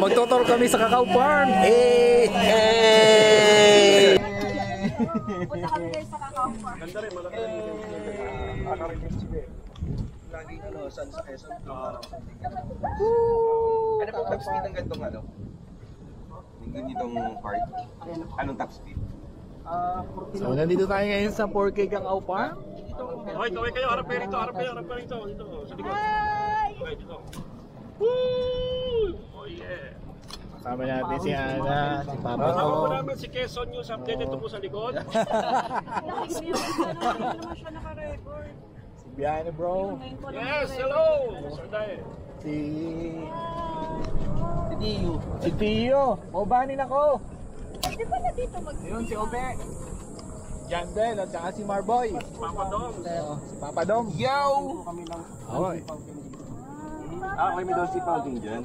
magtuturo kami sa Cacao Farm. Punta kami guys sa Cacao Farm. Ganda rin, malaki rin. Laging saan sa Quezon. Ano po top speed ng gantong ano? Yung ganitong part? Anong top speed? So nandito tayo ngayon sa 4K Cacao Farm. Okay, kaway kayo. Harap kayo rito. Harap kayo rito. Dito, sa likod. Okay, dito. Woo! Oh yeah. Kasama natin si Ana, si Papa Kasama ko. mo namin si Quezon News Update. Ito po sa likod. Si Biane bro. Yes, hello! Sir Dae. Si Tio. Mabanin ako. Di ba na dito mag- Yun si Obe. Jandel at saka si Marboy. Papa Dom. Si Papa Dom. Yo! Okay. Okay, may doon si Pauling dyan.